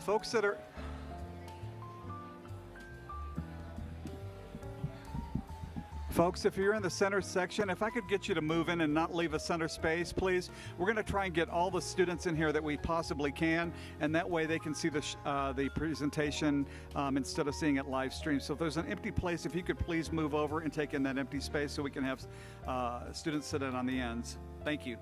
Folks that are Folks, if you're in the center section, if I could get you to move in and not leave a center space, please. We're going to try and get all the students in here that we possibly can, and that way they can see the presentation instead of seeing it live stream. So if there's an empty place, if you could please move over and take in that empty space so we can have students sit in on the ends. Thank you.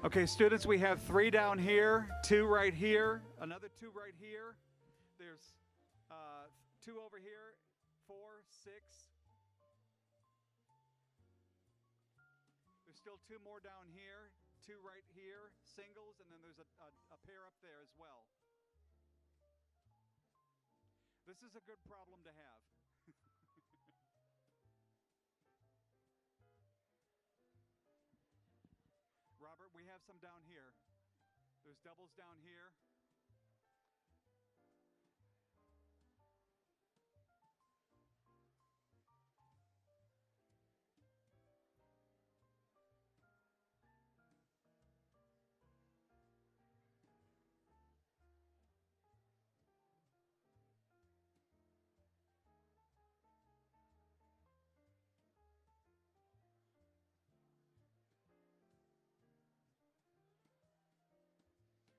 Okay, students, we have 3 down here, 2 right here, another 2 right here. There's 2 over here, 4, 6. still 2 more down here, 2 right here, singles, and then there's a pair up there as well. This is a good problem to have. Robert, we have some down here. There's doubles down here.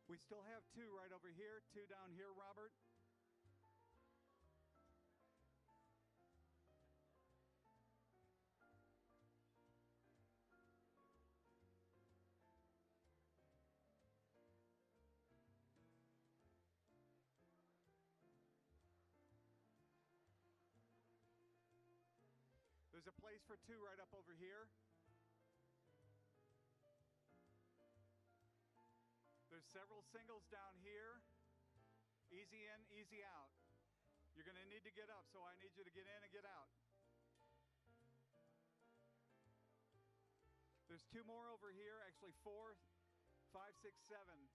We still have 2 right over here, 2 down here, Robert. There's a place for 2 right up over here. There's several singles down here. Easy in, easy out. You're going to need to get up, so I need you to get in and get out. There's 2 more over here, actually 4, 5, 6, 7.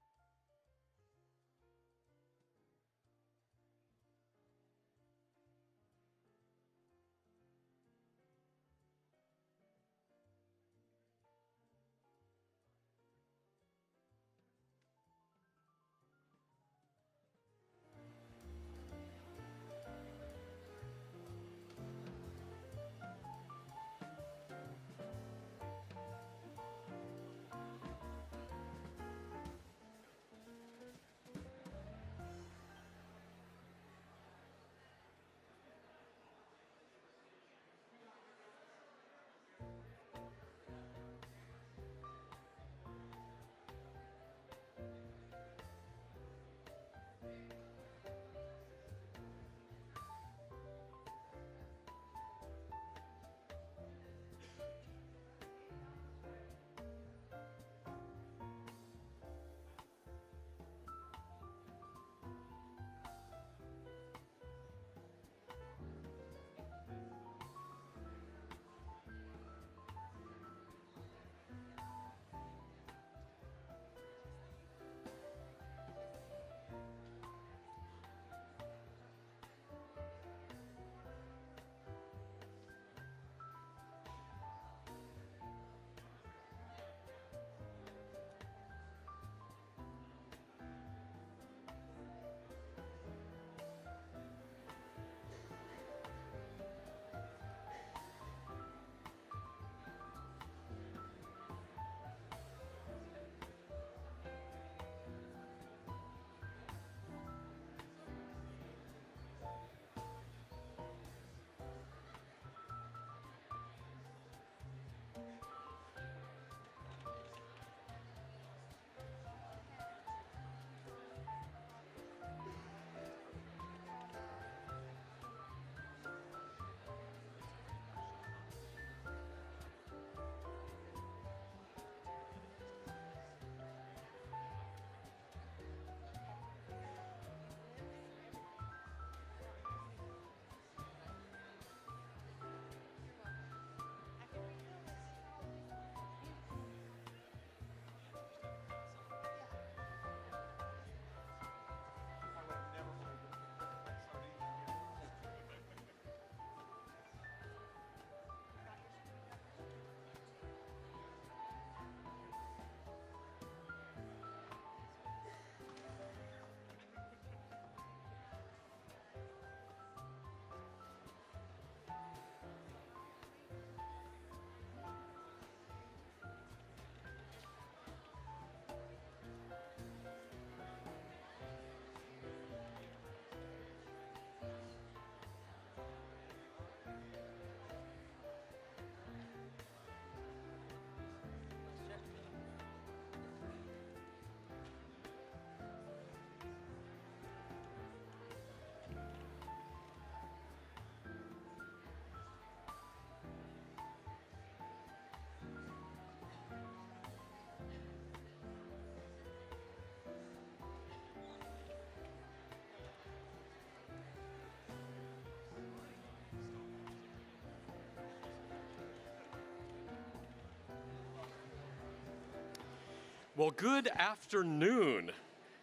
Well, good afternoon.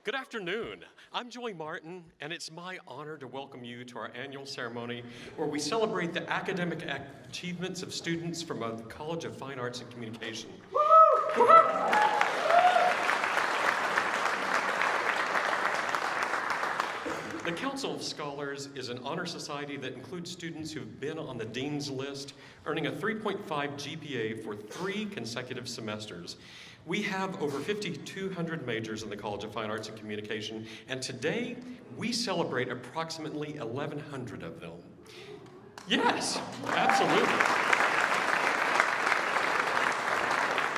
Good afternoon. I'm Joey Martin, and it's my honor to welcome you to our annual ceremony where we celebrate the academic achievements of students from the College of Fine Arts and Communication. The Council of Scholars is an honor society that includes students who've been on the Dean's List, earning a 3.5 GPA for 3 consecutive semesters. We have over 5,200 majors in the College of Fine Arts and Communication, and today we celebrate approximately 1,100 of them. Yes, absolutely.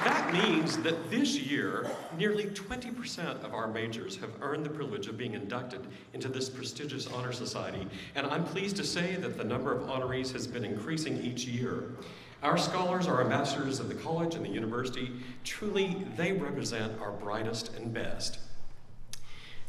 That means that this year, nearly 20% of our majors have earned the privilege of being inducted into this prestigious honor society, and I'm pleased to say that the number of honorees has been increasing each year. Our scholars are ambassadors of the college and the university. Truly, they represent our brightest and best.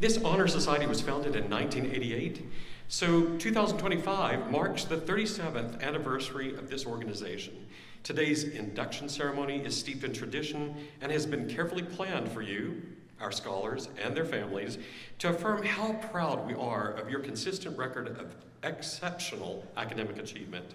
This honor society was founded in 1988, so 2025 marks the 37th anniversary of this organization. Today's induction ceremony is steeped in tradition and has been carefully planned for you, our scholars, and their families to affirm how proud we are of your consistent record of exceptional academic achievement.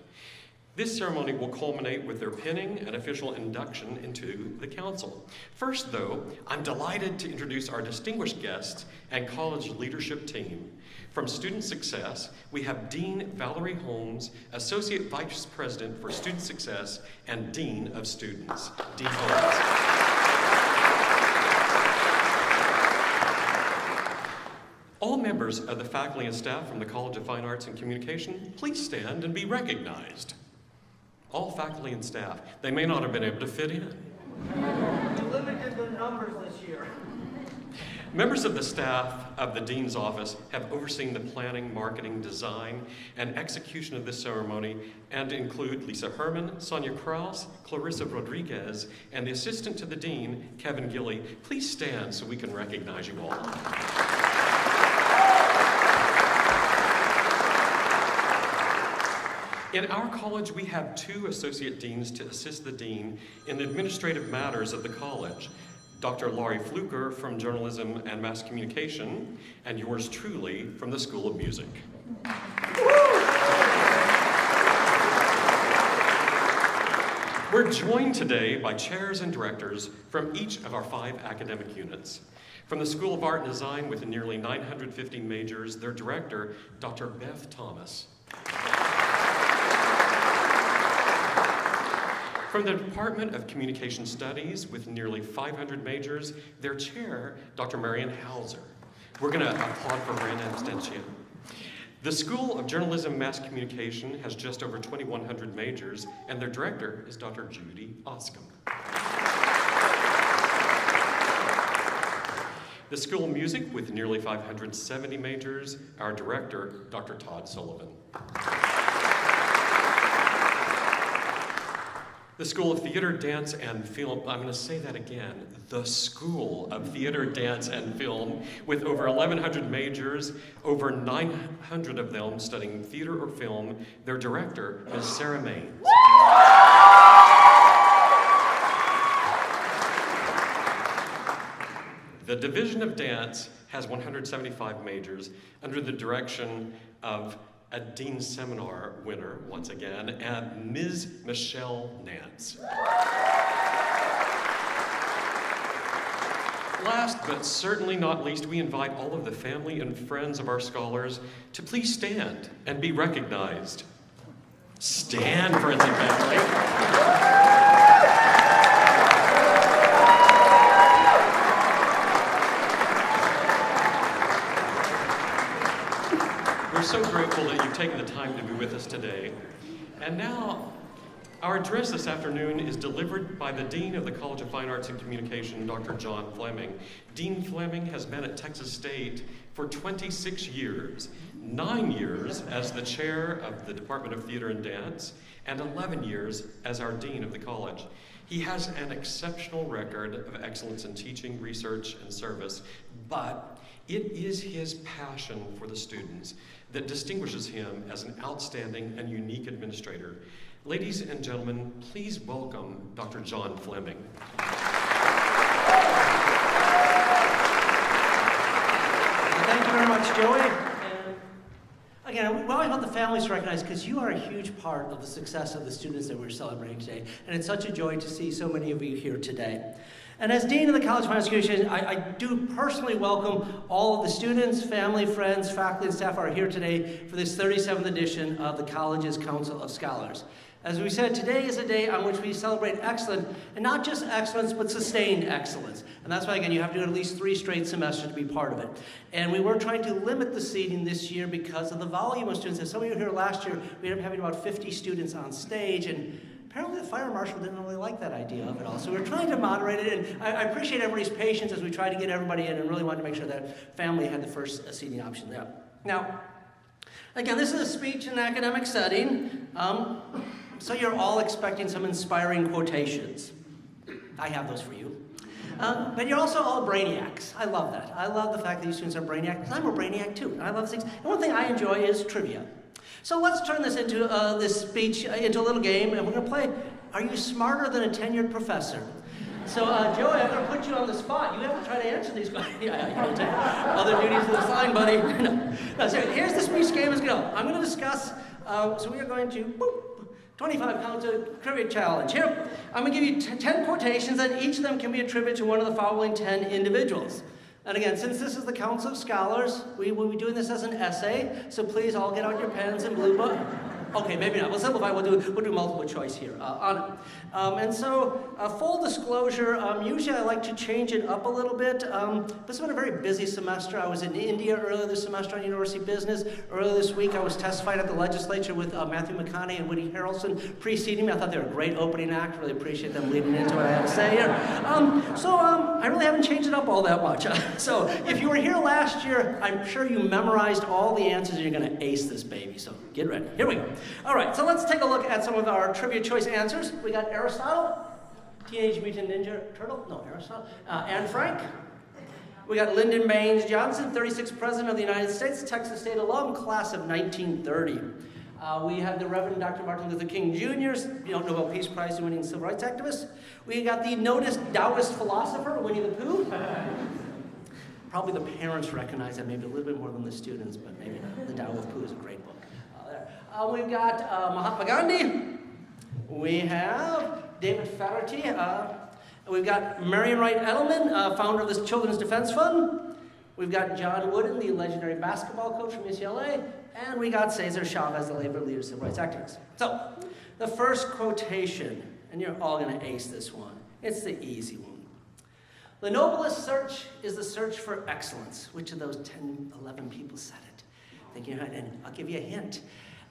This ceremony will culminate with their pinning and official induction into the council. First, though, I'm delighted to introduce our distinguished guests and college leadership team. From Student Success, we have Dean Valerie Holmes, Associate Vice President for Student Success and Dean of Students. Dean Holmes. All members of the faculty and staff from the College of Fine Arts and Communication, please stand and be recognized. All faculty and staff. They may not have been able to fit in. We limited the numbers this year. Members of the staff of the Dean's Office have overseen the planning, marketing, design, and execution of this ceremony and include Lisa Herman, Sonia Krause, Clarissa Rodriguez, and the Assistant to the Dean, Kevin Gilly. Please stand so we can recognize you all. In our college, we have 2 associate deans to assist the dean in the administrative matters of the college. Dr. Laurie Fluker from Journalism and Mass Communication, and yours truly from the School of Music. We're joined today by chairs and directors from each of our 5 academic units. From the School of Art and Design with nearly 950 majors, their director, Dr. Beth Thomas. From the Department of Communication Studies with nearly 500 majors, their chair, Dr. Marian Hauser. We're going to applaud for her in absentia. The School of Journalism and Mass Communication has just over 2,100 majors, and their director is Dr. Judy Oscom. The School of Music with nearly 570 majors, our director, Dr. Todd Sullivan. The School of Theater, Dance, and Film, I'm going to say that again, the School of Theater, Dance, and Film, with over 1,100 majors, over 900 of them studying theater or film. Their director is Sarah Maines. The Division of Dance has 175 majors under the direction of a Dean Seminar winner, once again, and Ms. Michelle Nance. Last but certainly not least, we invite all of the family and friends of our scholars to please stand and be recognized. Stand, friends and family. We're so grateful that you've taken the time to be with us today. And now, our address this afternoon is delivered by the Dean of the College of Fine Arts and Communication, Dr. John Fleming. Dean Fleming has been at Texas State for 26 years, 9 years as the chair of the Department of Theater and Dance, and 11 years as our Dean of the college. He has an exceptional record of excellence in teaching, research, and service, but it is his passion for the students that distinguishes him as an outstanding and unique administrator. Ladies and gentlemen, please welcome Dr. John Fleming. much, Joey. And again, we always want the families to recognize, because you are a huge part of the success of the students that we're celebrating today. And it's such a joy to see so many of you here today. And as Dean of the College of Higher Education, I do personally welcome all of the students, family, friends, faculty, and staff who are here today for this 37th edition of the College's Council of Scholars. As we said, today is a day on which we celebrate excellence, and not just excellence, but sustained excellence. And that's why, again, you have to do at least 3 straight semesters to be part of it. And we were trying to limit the seating this year because of the volume of students. As some of you were here last year, we ended up having about 50 students on stage, and apparently the fire marshal didn't really like that idea of it all. So we're trying to moderate it, and I appreciate everybody's patience as we try to get everybody in and really wanted to make sure that family had the first seating option there. Now, again, this is a speech in an academic setting, so you're all expecting some inspiring quotations. I have those for you. But you're also all brainiacs. I love that. I love the fact that you students are brainiacs, because I'm a brainiac too, and I love things. And one thing I enjoy is trivia. So let's turn this into this speech into a little game, and we're going to play Are You Smarter Than a Tenured Professor? So, Joey, I'm going to put you on the spot. You have to try to answer these questions. Yeah, you don't take other duties to the side, buddy. No, so here's the speech game is going to go. I'm going to discuss, so we are going to, 25 pounds of trivia challenge. Here, I'm going to give you 10 quotations, and each of them can be attributed to one of the following 10 individuals. And again, since this is the Council of Scholars, we will be doing this as an essay, so please all get out your pens and blue book. Okay, maybe not. We'll simplify. We'll do multiple choice here on it. And so, full disclosure, usually I like to change it up a little bit. This has been a very busy semester. I was in India earlier this semester on University Business. Earlier this week, I was testifying at the legislature with Matthew McConaughey and Woody Harrelson preceding me. I thought they were a great opening act. Really appreciate them leading into what I had to say here. I really haven't changed it up all that much. So, if you were here last year, I'm sure you memorized all the answers and you're going to ace this baby. So, get ready. Here we go. All right, so let's take a look at some of our trivia choice answers. We got Aristotle, Teenage Mutant Ninja Turtle, no, Aristotle, Anne Frank. We got Lyndon Baines Johnson, 36th President of the United States, Texas State alum, class of 1930. We had the Reverend Dr. Martin Luther King Jr., Nobel Peace Prize winning civil rights activist. We got the noted Taoist philosopher, Winnie the Pooh. Probably the parents recognize that maybe a little bit more than the students, but maybe not. The Tao of Pooh is a great book. We've got Mahatma Gandhi. We have David Faraday. We've got Marion Wright Edelman, founder of the Children's Defense Fund. We've got John Wooden, the legendary basketball coach from UCLA. And we got Cesar Chavez, the labor leader, civil rights activist. So, the first quotation, and you're all going to ace this one. It's the easy one. The noblest search is the search for excellence. Which of those 10, 11 people said it? Thinking, and I'll give you a hint.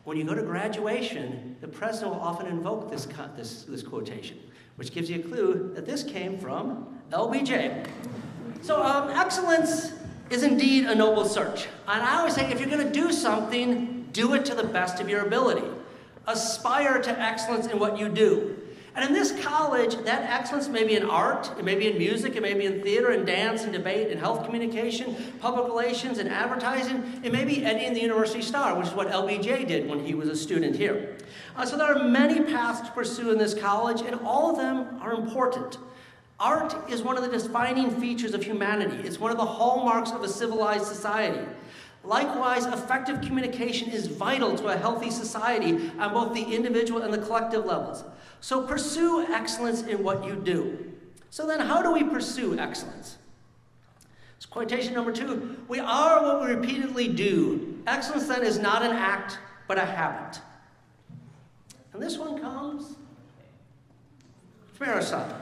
When you go to graduation, the president will often invoke this quotation, which gives you a clue that this came from LBJ. So excellence is indeed a noble search. And I always say, if you're going to do something, do it to the best of your ability. Aspire to excellence in what you do. And in this college, that excellence may be in art, it may be in music, it may be in theater and dance and debate and health communication, public relations and advertising. It may be editing the University Star, which is what LBJ did when he was a student here. So there are many paths to pursue in this college, and all of them are important. Art is one of the defining features of humanity. It's one of the hallmarks of a civilized society. Likewise, effective communication is vital to a healthy society on both the individual and the collective levels. So pursue excellence in what you do. So then how do we pursue excellence? So quotation number 2, we are what we repeatedly do. Excellence then is not an act, but a habit. And this one comes from Aristotle.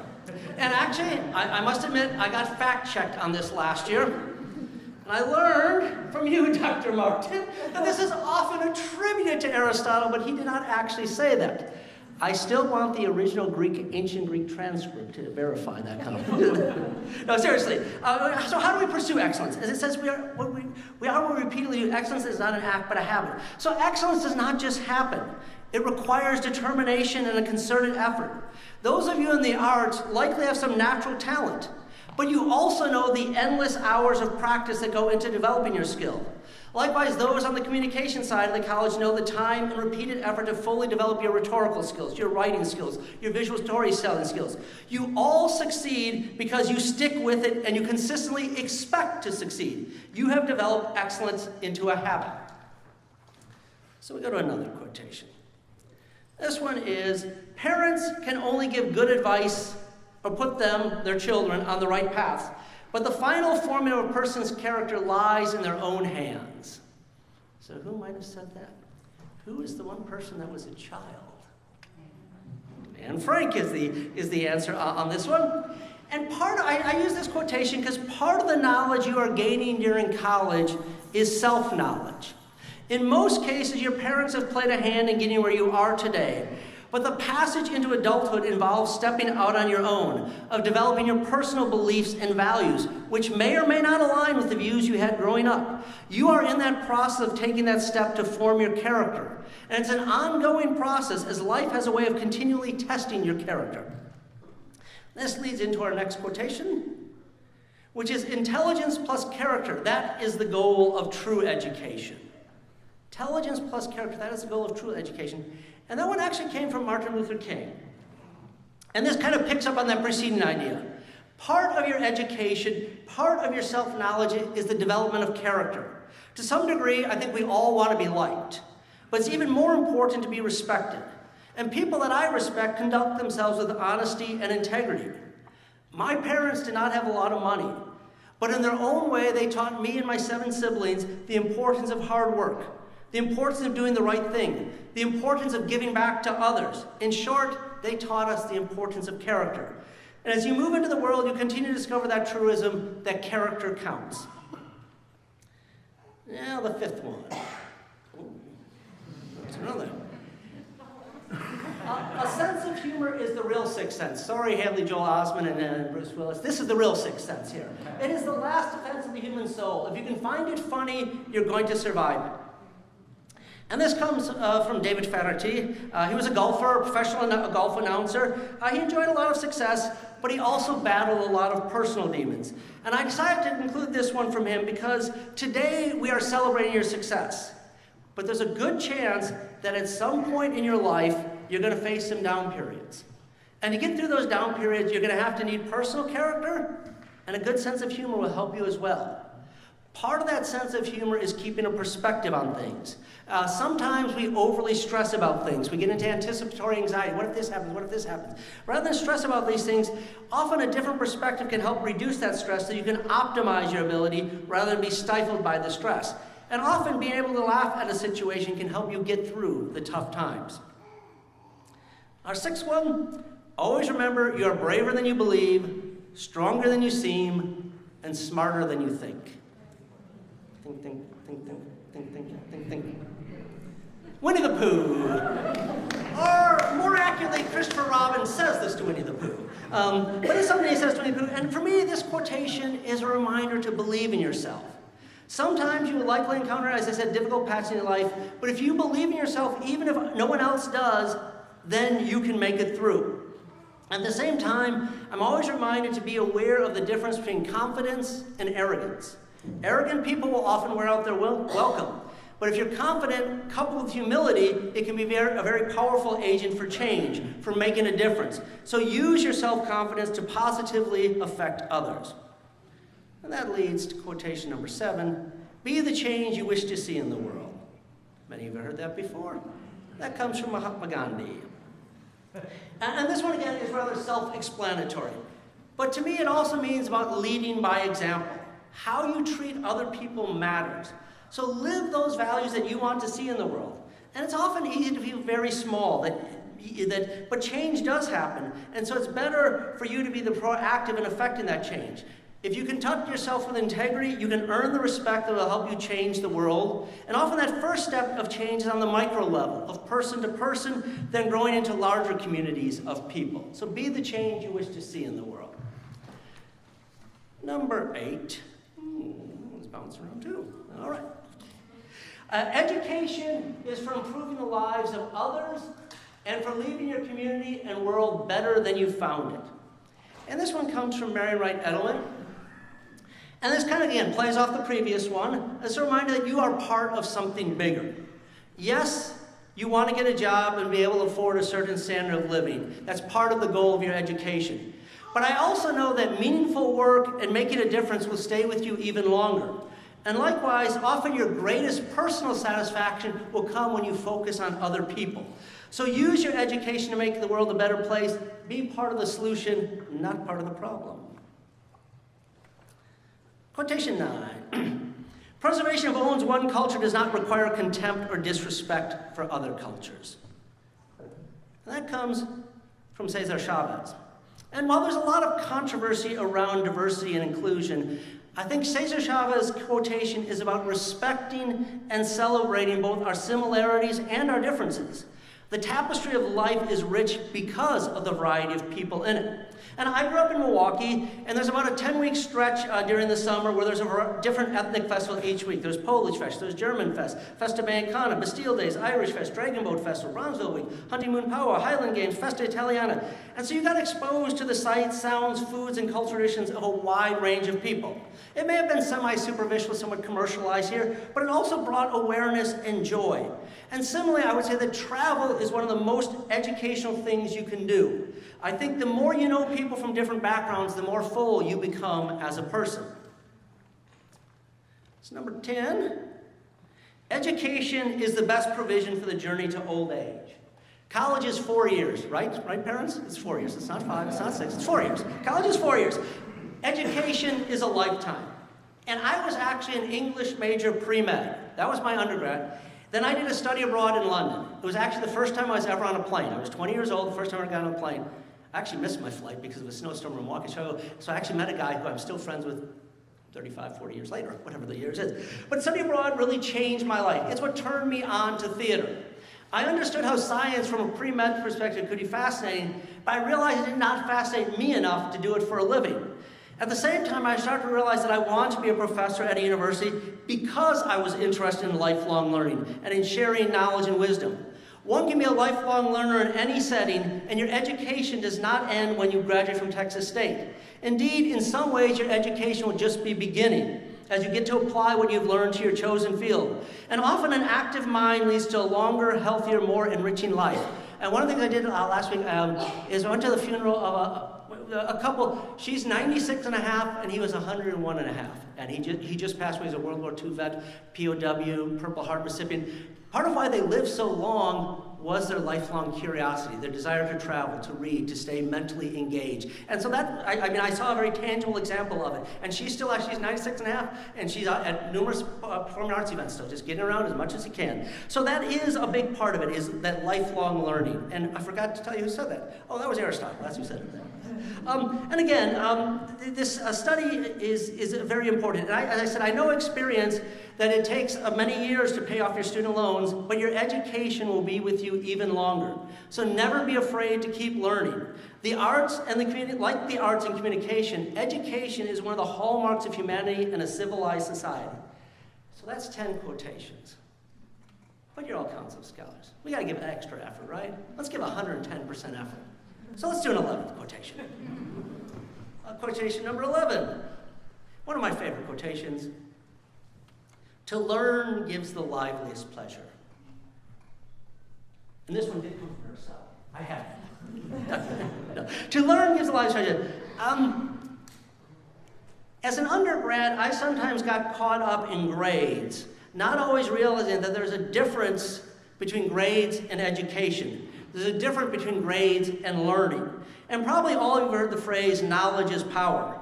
And actually, I must admit, I got fact-checked on this last year. And I learned from you, Dr. Martin, that this is often attributed to Aristotle, but he did not actually say that. I still want the original ancient Greek transcript to verify that kind of. No, seriously. So how do we pursue excellence? As it says, we are what we repeatedly do. Excellence is not an act, but a habit. So excellence does not just happen. It requires determination and a concerted effort. Those of you in the arts likely have some natural talent. But you also know the endless hours of practice that go into developing your skill. Likewise, those on the communication side of the college know the time and repeated effort to fully develop your rhetorical skills, your writing skills, your visual storytelling skills. You all succeed because you stick with it and you consistently expect to succeed. You have developed excellence into a habit. So we go to another quotation. This one is, parents can only give good advice or put their children, on the right path. But the final formula of a person's character lies in their own hands. So who might have said that? Who is the one person that was a child? And Frank is the answer on this one. And I use this quotation because part of the knowledge you are gaining during college is self-knowledge. In most cases, your parents have played a hand in getting where you are today. But the passage into adulthood involves stepping out on your own, of developing your personal beliefs and values, which may or may not align with the views you had growing up. You are in that process of taking that step to form your character. And it's an ongoing process, as life has a way of continually testing your character. This leads into our next quotation, which is intelligence plus character. That is the goal of true education. Intelligence plus character, that is the goal of true education. And that one actually came from Martin Luther King. And this kind of picks up on that preceding idea. Part of your education, part of your self-knowledge is the development of character. To some degree, I think we all want to be liked. But it's even more important to be respected. And people that I respect conduct themselves with honesty and integrity. My parents did not have a lot of money, but in their own way, they taught me and my 7 siblings the importance of hard work, the importance of doing the right thing, the importance of giving back to others. In short, they taught us the importance of character. And as you move into the world, you continue to discover that truism that character counts. Now the 5th one. That's another. A sense of humor is the real sixth sense. Sorry, Hadley Joel Osment and Bruce Willis. This is the real sixth sense here. It is the last defense of the human soul. If you can find it funny, you're going to survive it. And this comes from David Faraty. He was a golfer, a professional golf announcer. He enjoyed a lot of success, but he also battled a lot of personal demons. And I decided to include this one from him because today we are celebrating your success. But there's a good chance that at some point in your life, you're going to face some down periods. And to get through those down periods, you're going to have to need personal character, and a good sense of humor will help you as well. Part of that sense of humor is keeping a perspective on things. Sometimes we overly stress about things. We get into anticipatory anxiety. What if this happens? What if this happens? Rather than stress about these things, often a different perspective can help reduce that stress so you can optimize your ability rather than be stifled by the stress. And often being able to laugh at a situation can help you get through the tough times. Our 6th one, always remember you are braver than you believe, stronger than you seem, and smarter than you think. Think, think, think, think, think, think, think, think. Winnie the Pooh. Or more accurately, Christopher Robin says this to Winnie the Pooh. But it's something he says to Winnie the Pooh. And for me, this quotation is a reminder to believe in yourself. Sometimes you will likely encounter, as I said, difficult patches in your life, but if you believe in yourself, even if no one else does, then you can make it through. At the same time, I'm always reminded to be aware of the difference between confidence and arrogance. Arrogant people will often wear out their welcome. But if you're confident, coupled with humility, it can be a very powerful agent for change, for making a difference. So use your self-confidence to positively affect others. And that leads to quotation number 7, be the change you wish to see in the world. Many of you have heard that before. That comes from Mahatma Gandhi. And this one, again, is rather self-explanatory. But to me, it also means about leading by example. How you treat other people matters. So live those values that you want to see in the world. And it's often easy to feel very small, but change does happen. And so it's better for you to be the proactive in affecting that change. If you conduct yourself with integrity, you can earn the respect that will help you change the world. And often that first step of change is on the micro level, of person to person, then growing into larger communities of people. So be the change you wish to see in the world. Number 8. Let's bounce around too. All right. Education is for improving the lives of others and for leaving your community and world better than you found it. And this one comes from Marian Wright Edelman. And this kind of, again, plays off the previous one. It's a reminder that you are part of something bigger. Yes, you want to get a job and be able to afford a certain standard of living. That's part of the goal of your education. But I also know that meaningful work and making a difference will stay with you even longer. And likewise, often your greatest personal satisfaction will come when you focus on other people. So use your education to make the world a better place. Be part of the solution, not part of the problem. Quotation 9. Preservation of one's one culture does not require contempt or disrespect for other cultures. And that comes from Cesar Chavez. And while there's a lot of controversy around diversity and inclusion, I think Cesar Chavez's quotation is about respecting and celebrating both our similarities and our differences. The tapestry of life is rich because of the variety of people in it. And I grew up in Milwaukee, and there's about a 10-week stretch during the summer where there's a different ethnic festival each week. There's Polish Fest, there's German Fest, Festa Americana, Bastille Days, Irish Fest, Dragon Boat Festival, Bronzeville Week, Hunting Moon Powwow, Highland Games, Festa Italiana. And so you got exposed to the sights, sounds, foods, and cultural traditions of a wide range of people. It may have been semi-superficial, somewhat commercialized here, but it also brought awareness and joy. And similarly, I would say that travel is one of the most educational things you can do. I think the more you know people from different backgrounds, the more full you become as a person. So number 10, education is the best provision for the journey to old age. College is 4 years, right? Right, parents? It's 4 years. It's not 5, it's not 6, it's 4 years. College is 4 years. Education is a lifetime. And I was actually an English major pre-med. That was my undergrad. Then I did a study abroad in London. It was actually the first time I was ever on a plane. I was 20 years old, the first time I got on a plane. I actually missed my flight because of a snowstorm in Milwaukee, Chicago. So I actually met a guy who I'm still friends with 35, 40 years later, whatever the years is. But study abroad really changed my life. It's what turned me on to theater. I understood how science from a pre-med perspective could be fascinating, but I realized it did not fascinate me enough to do it for a living. At the same time, I started to realize that I wanted to be a professor at a university because I was interested in lifelong learning and in sharing knowledge and wisdom. One can be a lifelong learner in any setting, and your education does not end when you graduate from Texas State. Indeed, in some ways, your education will just be beginning as you get to apply what you've learned to your chosen field. And often an active mind leads to a longer, healthier, more enriching life. And one of the things I did last week is I went to the funeral of a couple. She's 96 and a half, and he was 101 and a half. And he just passed away as a World War II vet, POW, Purple Heart recipient. Part of why they lived so long was their lifelong curiosity, their desire to travel, to read, to stay mentally engaged. And so that, I saw a very tangible example of it. And she's 96 and a half, and she's at numerous performing arts events still, just getting around as much as she can. So that is a big part of it, is that lifelong learning. And I forgot to tell you who said that. Oh, that was Aristotle, that's who said it. And again, this study is very important. And as I said, I know experience that it takes many years to pay off your student loans, but your education will be with you even longer. So never be afraid to keep learning. The arts and the community, like the arts and communication, education is one of the hallmarks of humanity in a civilized society. So that's 10 quotations. But you're all council scholars. We got to give extra effort, right? Let's give 110% effort. So let's do an 11th quotation. Quotation number 11. One of my favorite quotations. To learn gives the liveliest pleasure. And this one did come from herself. I have it. No. To learn gives the liveliest pleasure. As an undergrad, I sometimes got caught up in grades, not always realizing that there's a difference between grades and education. There's a difference between grades and learning. And probably all of you have heard the phrase, knowledge is power.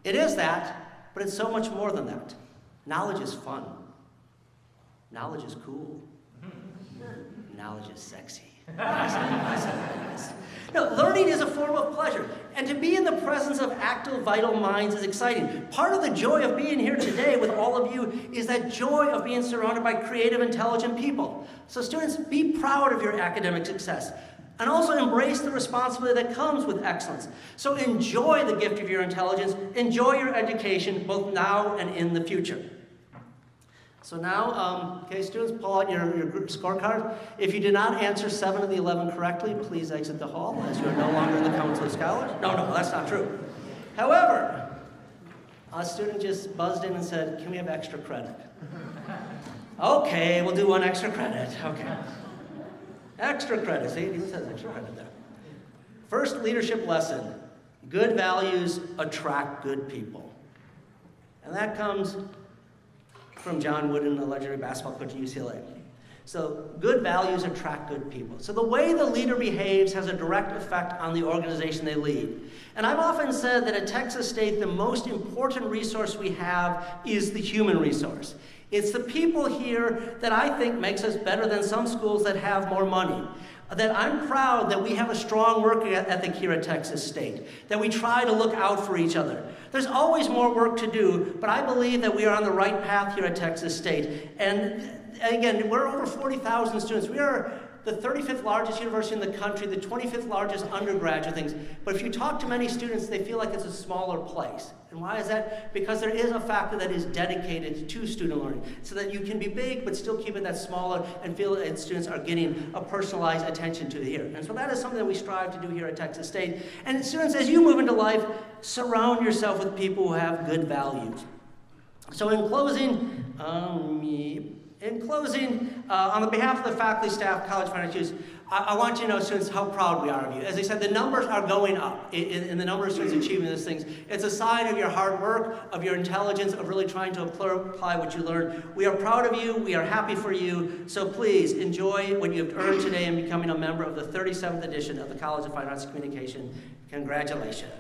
It is that, but it's so much more than that. Knowledge is fun. Knowledge is cool. Knowledge is sexy. No, learning is a form of pleasure. And to be in the presence of active, vital minds is exciting. Part of the joy of being here today with all of you is that joy of being surrounded by creative, intelligent people. So students, be proud of your academic success. And also embrace the responsibility that comes with excellence. So enjoy the gift of your intelligence. Enjoy your education, both now and in the future. So now, okay, students, pull out your group scorecard. If you did not answer 7 of the 11 correctly, please exit the hall, as you are no longer in the Council of Scholars. No, that's not true. However, a student just buzzed in and said, can we have extra credit? Okay, we'll do 1 extra credit. Okay. Extra credit. See, it even says extra credit there. First leadership lesson, good values attract good people. And that comes from John Wooden, the legendary basketball coach at UCLA. So good values attract good people. So the way the leader behaves has a direct effect on the organization they lead. And I've often said that at Texas State, the most important resource we have is the human resource. It's the people here that I think makes us better than some schools that have more money. That I'm proud that we have a strong work ethic here at Texas State, that we try to look out for each other. There's always more work to do, but I believe that we are on the right path here at Texas State. And again, we're over 40,000 students. We are the 35th largest university in the country, the 25th largest undergraduate things. But if you talk to many students, they feel like it's a smaller place. And why is that? Because there is a factor that is dedicated to student learning, so that you can be big, but still keep it that smaller and feel that students are getting a personalized attention to here. And so that is something that we strive to do here at Texas State. And students, as you move into life, surround yourself with people who have good values. So in closing, on behalf of the faculty, staff, college financials, I want you to know, students, how proud we are of you. As I said, the numbers are going up in the number of students achieving these things. It's a sign of your hard work, of your intelligence, of really trying to apply what you learned. We are proud of you. We are happy for you. So please enjoy what you've earned today in becoming a member of the 37th edition of the College of Fine Arts and Communication. Congratulations.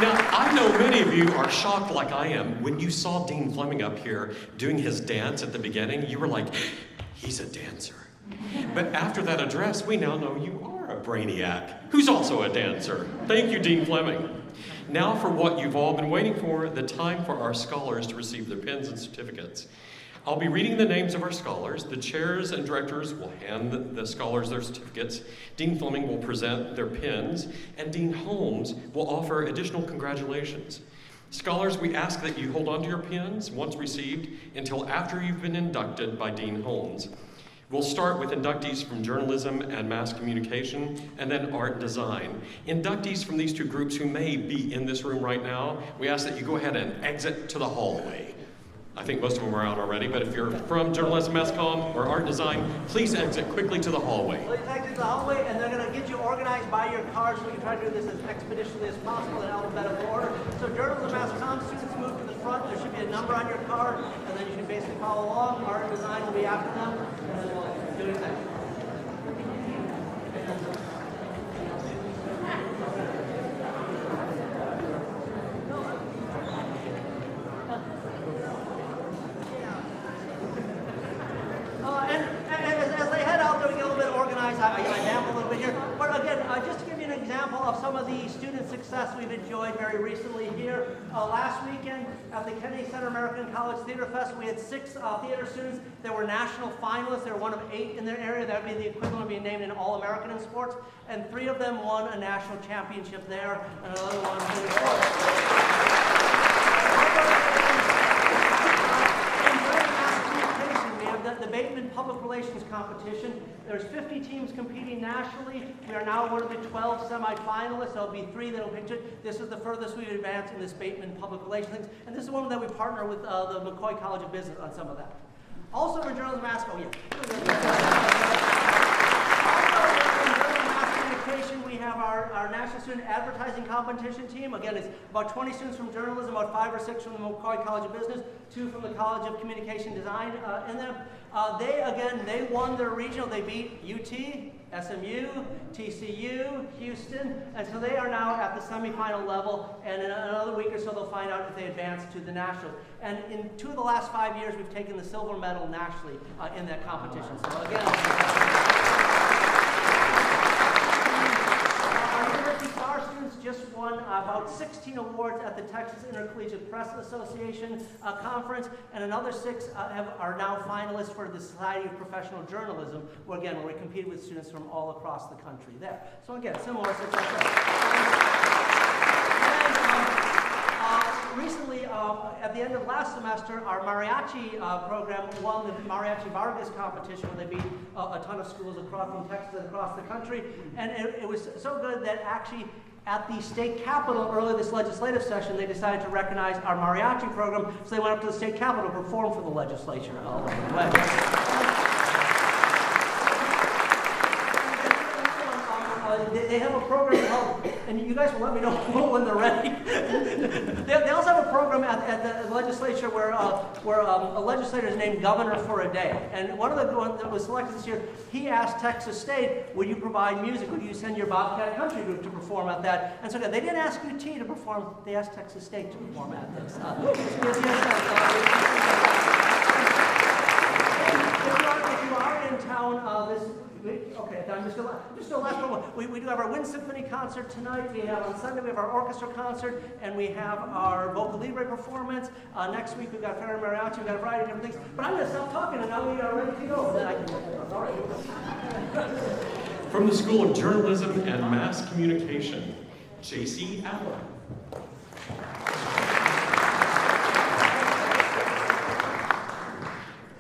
Now, I know many of you are shocked like I am. When you saw Dean Fleming up here doing his dance at the beginning, you were like, he's a dancer. But after that address, we now know you are a brainiac who's also a dancer. Thank you, Dean Fleming. Now for what you've all been waiting for, the time for our scholars to receive their pins and certificates. I'll be reading the names of our scholars. The chairs and directors will hand the scholars their certificates. Dean Fleming will present their pins, and Dean Holmes will offer additional congratulations. Scholars, we ask that you hold on to your pins once received until after you've been inducted by Dean Holmes. We'll start with inductees from journalism and mass communication, and then art and design. Inductees from these two groups who may be in this room right now, we ask that you go ahead and exit to the hallway. I think most of them are out already, but if you're from journalism, mass comm, or art design, please exit quickly to the hallway. Please exit to the hallway, and they're going to get you organized by your cards, so we can try to do this as expeditiously as possible in alphabetical order. So journalism, mass comm students move to the front. There should be a number on your card, and then you can basically follow along. Art and design will be after them, and then we'll do it next. Of some of the student success we've enjoyed very recently here. Last weekend at the Kennedy Center American College Theater Fest, we had 6 theater students that were national finalists. They were one of 8 in their area. That would be the equivalent of being named an All-American in sports. And 3 of them won a national championship there, and another one in sports. The Bateman Public Relations Competition. There's 50 teams competing nationally. We are now one of the 12 semifinalists. There'll be 3 that'll pitch it. This is the furthest we've advanced in this Bateman Public Relations things. And this is one that we partner with the McCoy College of Business on some of that. Also for journalism, mass, we have our National Student Advertising Competition team. Again, it's about 20 students from journalism, about 5 or 6 from the McCoy College of Business, 2 from the College of Communication Design in them. They won their regional. They beat UT, SMU, TCU, Houston, and so they are now at the semifinal level, and in another week or so they'll find out if they advance to the nationals. And in 2 of the last 5 years, we've taken the silver medal nationally in that competition. So again, our University Star students just won about 16 awards at the Texas Intercollegiate Press Association conference, and another 6 are now finalists for the Society of Professional Journalism, where we compete with students from all across the country there. So again, similar success. Recently, at the end of last semester, our mariachi program won the Mariachi Vargas competition, where they beat a ton of schools from Texas and across the country. And it was so good that actually at the state capitol earlier this legislative session, they decided to recognize our mariachi program, so they went up to the state capitol to perform for the legislature all over the way. They have a program called, and you guys will let me know when they're ready. They also have a program at the legislature where a legislator is named governor for a day. And one of the ones that was selected this year, he asked Texas State, would you provide music? Would you send your Bobcat Country group to perform at that? And so they didn't ask UT to perform, they asked Texas State to perform at this. If you are in town this week, okay, I'm just the last one. We do have our Wind Symphony concert tonight. We have on Sunday, we have our orchestra concert, and we have our Vocal Libre performance. Next week, we've got Ferro Mariachi, we've got a variety of different things. But I'm going to stop talking, and now we are ready to go. Then I can, all right. From the School of Journalism and Mass Communication, J.C. Allen.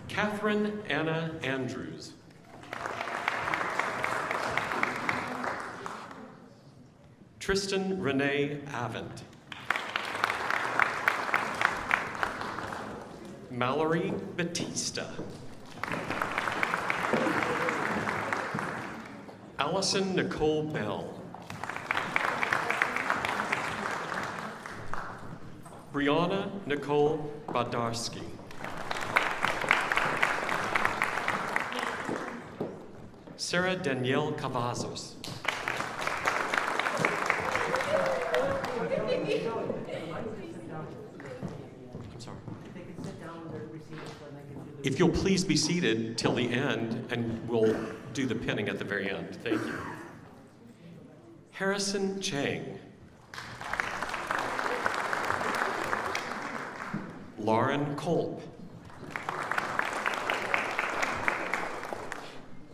Catherine Anna Andrews. Tristan Renee Avent. Mallory Batista. Allison Nicole Bell. Brianna Nicole Badarski. Sarah Danielle Cavazos. I'm sorry. If you'll please be seated till the end, and we'll do the pinning at the very end. Thank you. Harrison Chang. Lauren Kolb.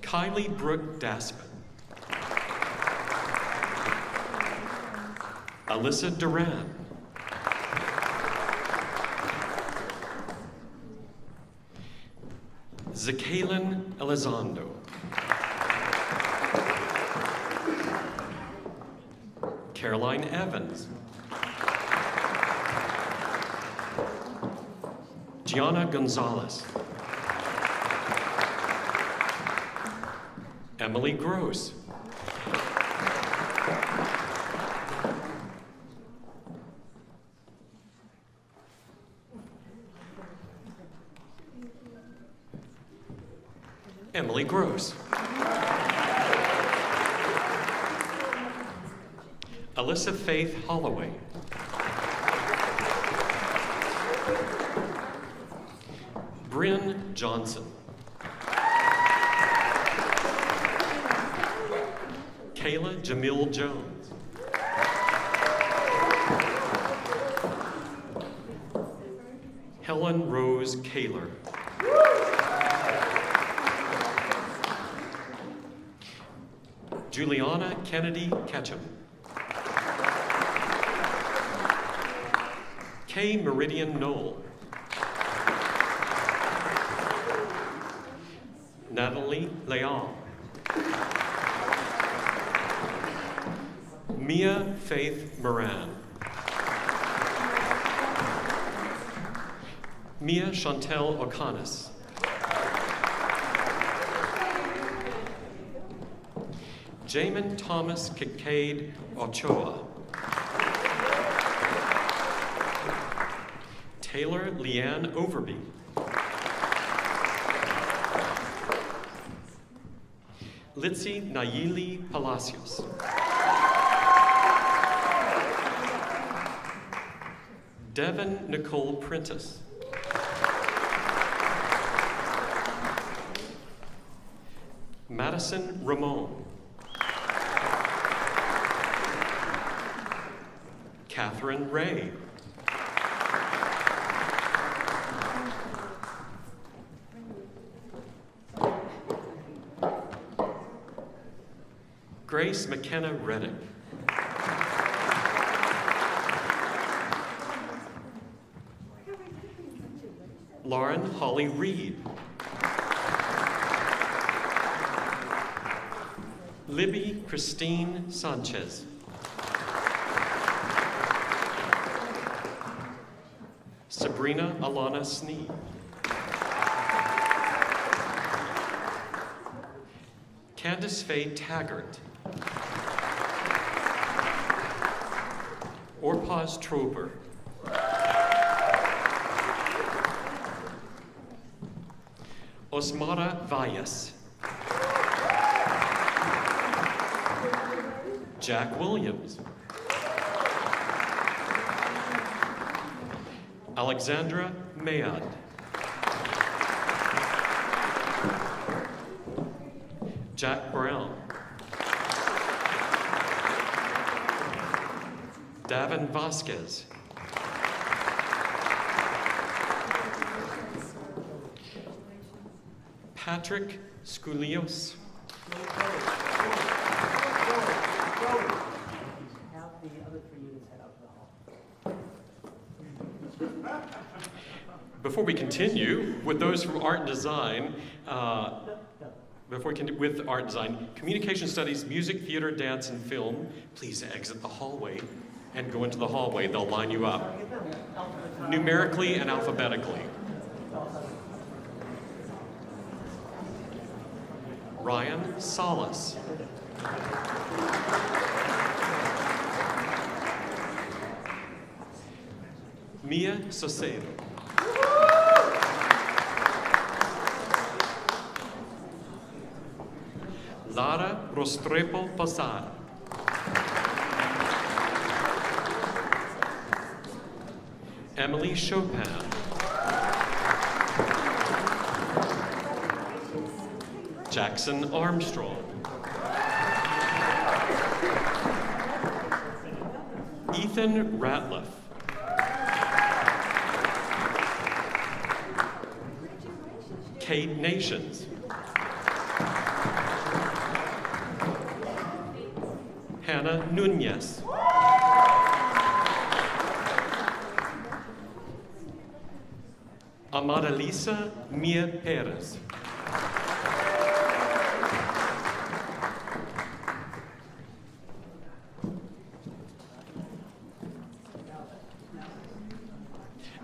Kylie Brooke Daspin. Alyssa Duran. Zakaylin Elizondo. Caroline Evans. Gianna Gonzalez. Emily Gross. Emily Gross. Alyssa Faith Holloway. Bryn Johnson. Kayla Jamil Jones. Helen Rose Kaler. Juliana Kennedy Ketchum. Kay Meridian Knoll. Natalie Leon. Mia Faith Moran. Mia Chantel O'Connor. Jamin Thomas Kincaid Ochoa. Taylor Leanne Overby. Litzy Nayeli Palacios. Devin Nicole Prentice. Madison Ramon. Catherine Ray. Grace McKenna Reddick. Lauren Holly Reed. Libby Christine Sanchez. Sabrina Alana Sneed. Candace Faye Taggart. Orpaz Trober. Osmara Valles. Jack Williams. Alexandra Mayad. Jack Brown. Davin Vasquez. Patrick Skoulios. Before we continue with those from art and design, with art and design, communication studies, music, theater, dance, and film, please exit the hallway and go into the hallway. They'll line you up numerically and alphabetically. Ryan Salas. Mia Sosedo. Lara Rostrepo Pasar. Emily Chopin. Jackson Armstrong. Ethan Ratliff. Kate Nations. Hannah Nunez. Amadalisa Mia Perez.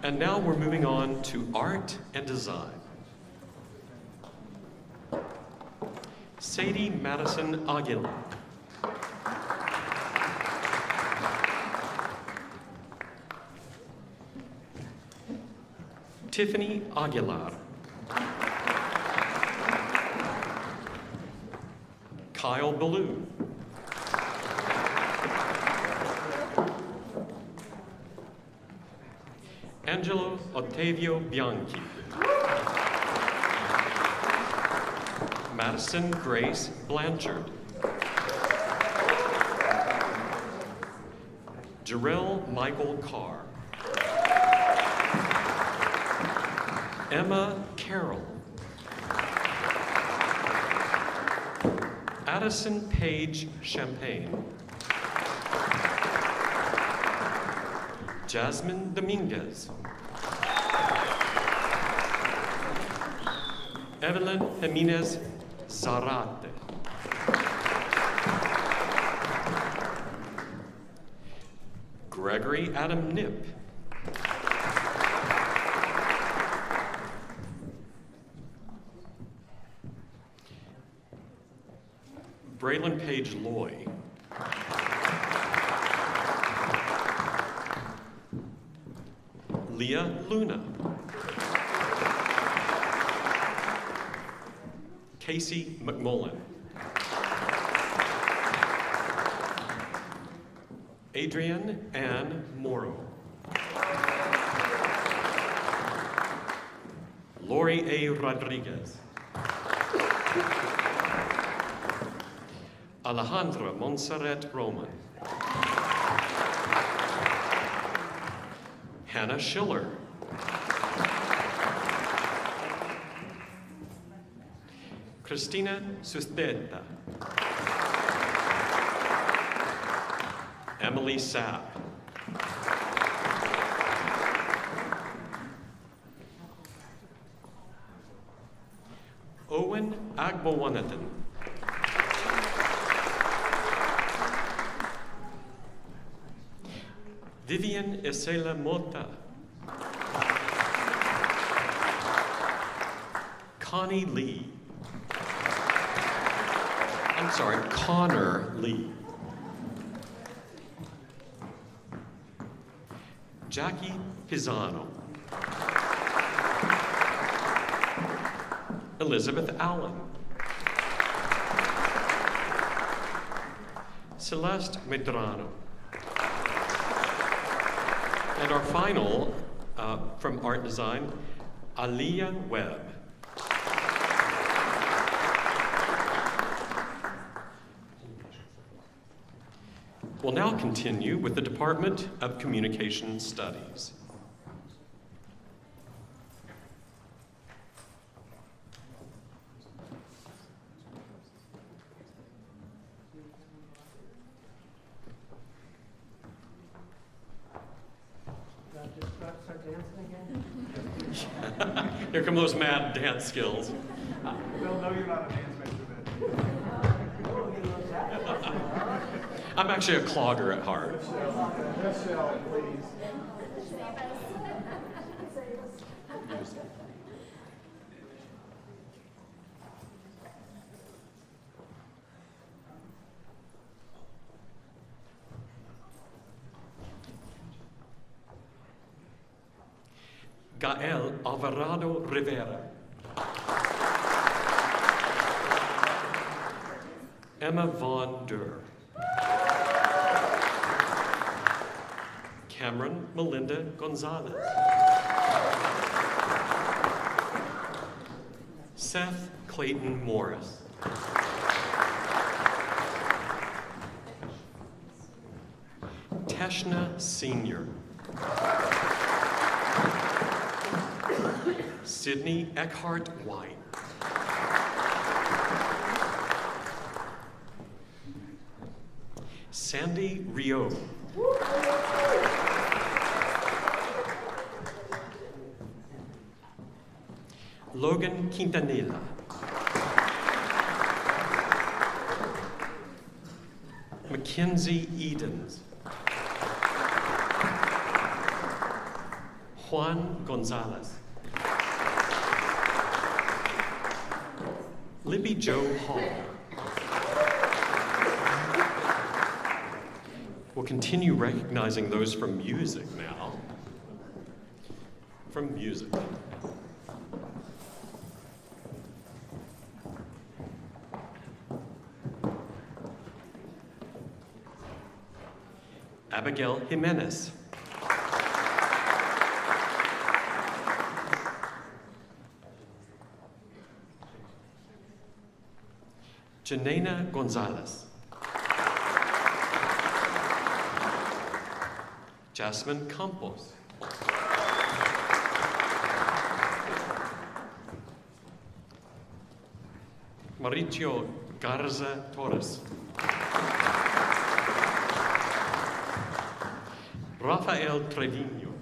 And now we're moving on to art and design. Sadie Madison Aguilar. Tiffany Aguilar. Kyle Ballou. Angelo Ottavio Bianchi. Madison Grace Blanchard. Jarrell Michael Carr. Emma Carroll. Addison Page Champagne. Jasmine Dominguez. Evelyn Jimenez Zarate. Gregory Adam Nip. Braylon Page Loy. Leah Luna. Casey McMullen. Adrienne Ann Morrow. Lori A. Rodriguez. Alejandra Montserrat Roman. Hannah Schiller. Cristina Susteta. Emily Sapp. Owen Agbowanathan. Vivian Isela Mota. Connie Lee. I'm sorry, Connor Lee. Jackie Pisano. Elizabeth Allen. Celeste Medrano. And our final, from art design, Aliyah Webb. We'll now continue with the Department of Communication Studies. Here come those mad dance skills. They'll know you're not a dance major then. I'm actually a clogger at heart. Michelle, please. Gael Alvarado Rivera. Emma Von Dur. Cameron Melinda Gonzalez. Seth Clayton Morris. Teshna Senior. Sydney Eckhart White. Sandy Rio. Logan Quintanilla. Mackenzie Edens. Juan Gonzalez. Libby Jo Hall. We'll continue recognizing those from music now. From music. Abigail Jimenez. Janena Gonzalez. Jasmine Campos. Mauricio Garza Torres. Rafael Trevino.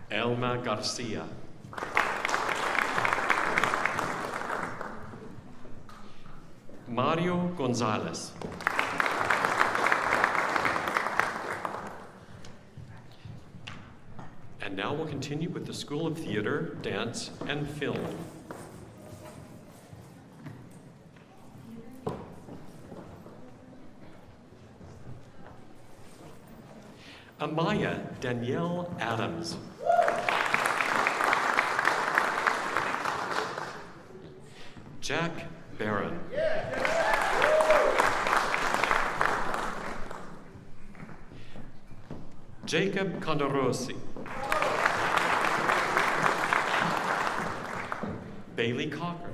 Elma Garcia. Mario Gonzalez. And now we'll continue with the School of Theater, Dance, and Film. Amaya Danielle Adams. Jack Barron. Jacob Condorosi. Bailey Cochran.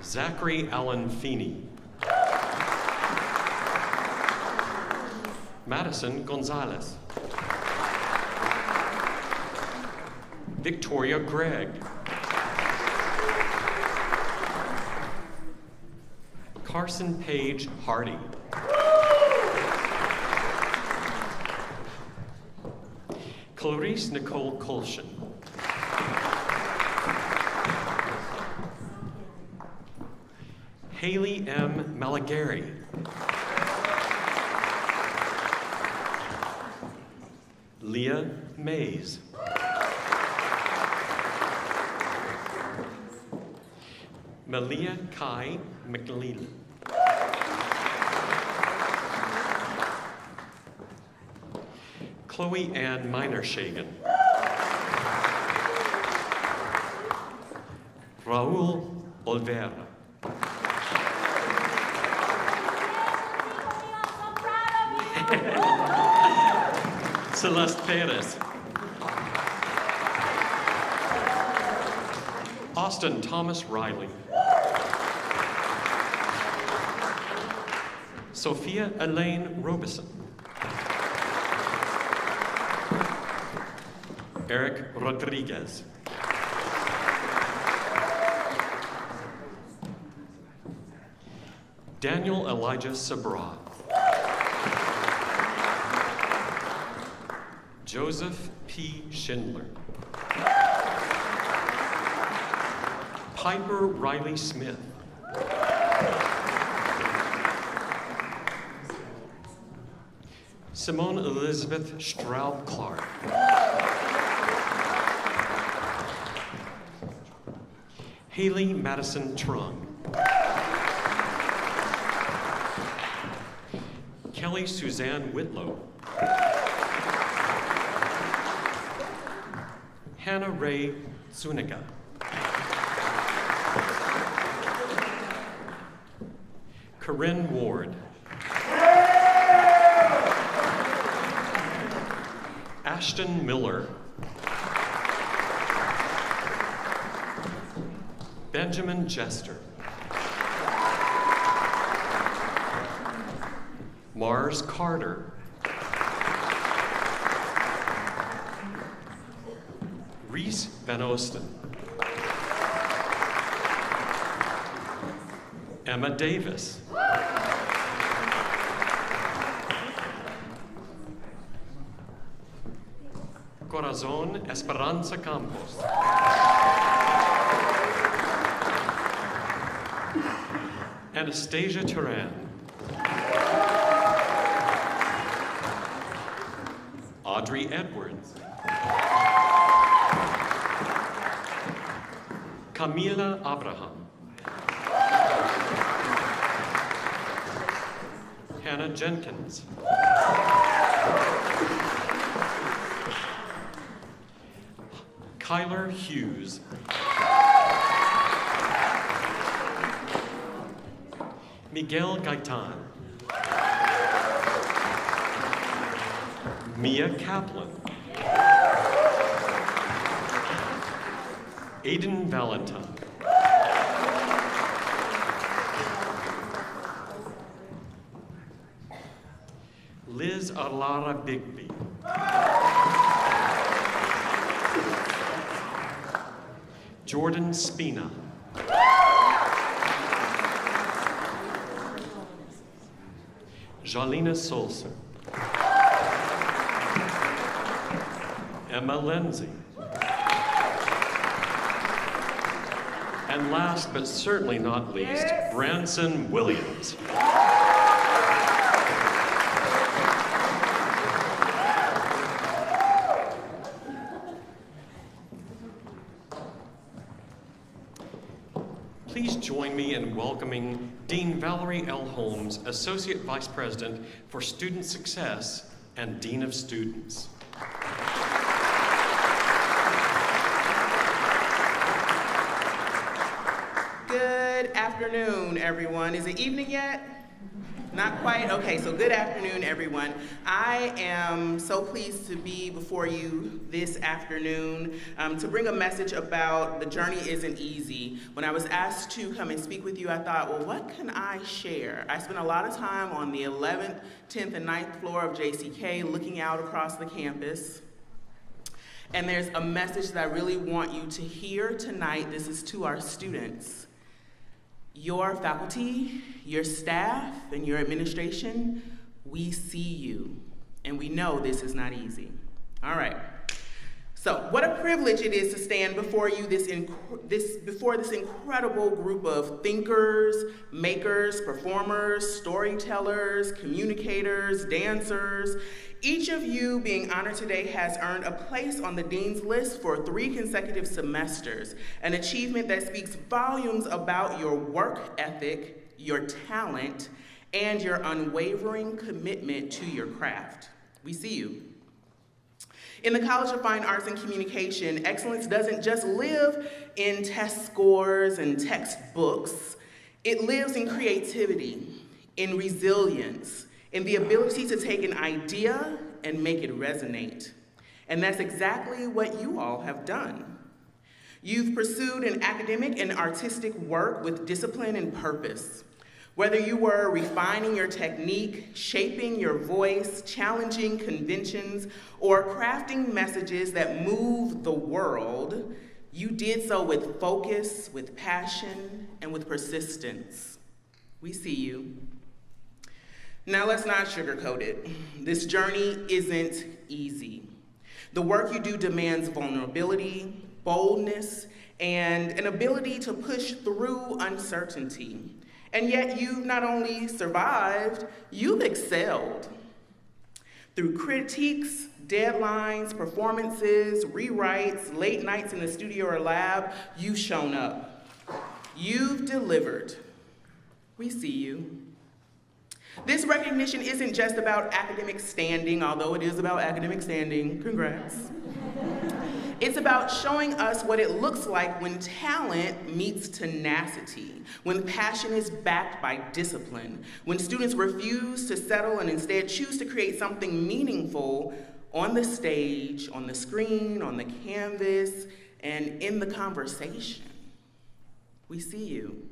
Zachary Allen Feeney. Madison Gonzalez. Victoria Gregg. Carson Page Hardy. Clarice Nicole Colshin. Haley M. Malagary. Leah Mays. Malia Kai McLean. Chloe Ann Minershagen. Raul Olvera. Celeste Perez. Austin Thomas Riley. Sophia Elaine Robeson. Eric Rodriguez. Daniel Elijah Sabra. Joseph P. Schindler. Piper Riley Smith. Simone Elizabeth Straub Clark. Haley Madison Trung. Kelly Suzanne Whitlow. Hannah Ray Zuniga. Corinne Ward. Ashton Miller. Benjamin Jester. Mars Carter. Reese Van Osten. Emma Davis. Corazon Esperanza Campos. Anastasia Turan. Audrey Edwards. Camila Abraham. Hannah Jenkins. Kyler Hughes. Miguel Gaitan. Mia Kaplan. Aiden Valentine. Liz Alara Bigby. Jordan Spina. Jalina Solser. Emma Lindsay. And last but certainly not least, Branson Williams. Please join me in welcoming Dean Valerie L. Holmes, Associate Vice President for Student Success and Dean of Students. Good afternoon, everyone. Is it evening yet? Not quite? Okay, so good afternoon, everyone. I am so pleased to be before you this afternoon to bring a message about the journey isn't easy. When I was asked to come and speak with you, I thought, well, what can I share? I spent a lot of time on the 11th, 10th, and 9th floor of JCK looking out across the campus. And there's a message that I really want you to hear tonight. This is to our students. Your faculty, your staff, and your administration, we see you, and we know this is not easy. All right. So, what a privilege it is to stand before you, before this incredible group of thinkers, makers, performers, storytellers, communicators, dancers. Each of you being honored today has earned a place on the Dean's List for 3 consecutive semesters, an achievement that speaks volumes about your work ethic, your talent, and your unwavering commitment to your craft. We see you. In the College of Fine Arts and Communication, excellence doesn't just live in test scores and textbooks. It lives in creativity, in resilience, in the ability to take an idea and make it resonate. And that's exactly what you all have done. You've pursued an academic and artistic work with discipline and purpose. Whether you were refining your technique, shaping your voice, challenging conventions, or crafting messages that move the world, you did so with focus, with passion, and with persistence. We see you. Now let's not sugarcoat it. This journey isn't easy. The work you do demands vulnerability, boldness, and an ability to push through uncertainty. And yet you've not only survived, you've excelled. Through critiques, deadlines, performances, rewrites, late nights in the studio or lab, you've shown up. You've delivered. We see you. This recognition isn't just about academic standing, although it is about academic standing. Congrats. It's about showing us what it looks like when talent meets tenacity, when passion is backed by discipline, when students refuse to settle and instead choose to create something meaningful on the stage, on the screen, on the canvas, and in the conversation. We see you.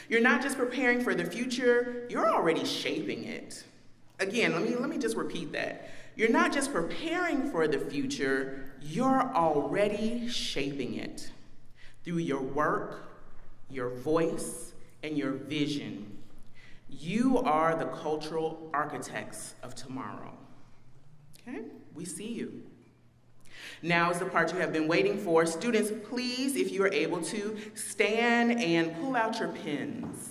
You're not just preparing for the future, you're already shaping it. Again, let me just repeat that. You're not just preparing for the future, you're already shaping it through your work, your voice, and your vision. You are the cultural architects of tomorrow. Okay? We see you. Now is the part you have been waiting for. Students, please, if you are able to, stand and pull out your pens.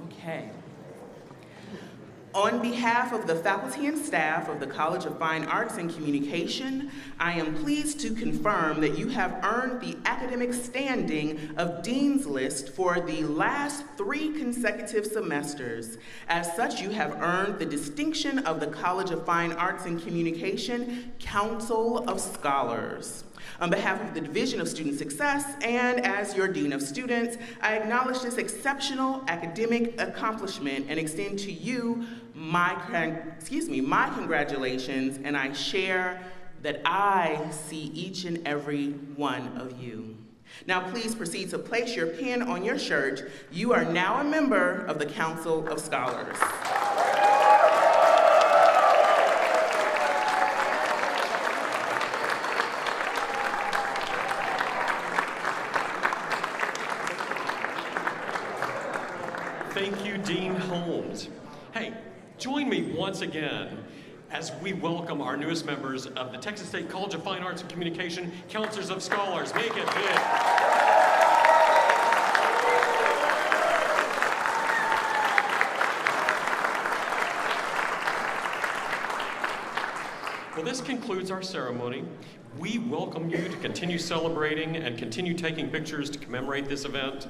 Okay. On behalf of the faculty and staff of the College of Fine Arts and Communication, I am pleased to confirm that you have earned the academic standing of Dean's List for the last 3 consecutive semesters. As such, you have earned the distinction of the College of Fine Arts and Communication Council of Scholars. On behalf of the Division of Student Success and as your Dean of Students, I acknowledge this exceptional academic accomplishment and extend to you my congratulations, and I share that I see each and every one of you. Now please proceed to place your pin on your shirt. You are now a member of the Council of Scholars. Thank you, Dean Holmes. Hey, join me once again as we welcome our newest members of the Texas State College of Fine Arts and Communication Councilors of Scholars. Make it big. Well, this concludes our ceremony. We welcome you to continue celebrating and continue taking pictures to commemorate this event.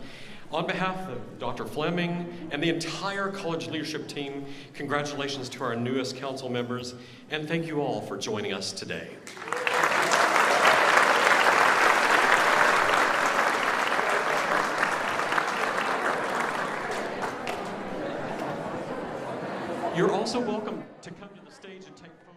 On behalf of Dr. Fleming and the entire college leadership team, congratulations to our newest council members, and thank you all for joining us today. You're also welcome to come to the stage and take photos.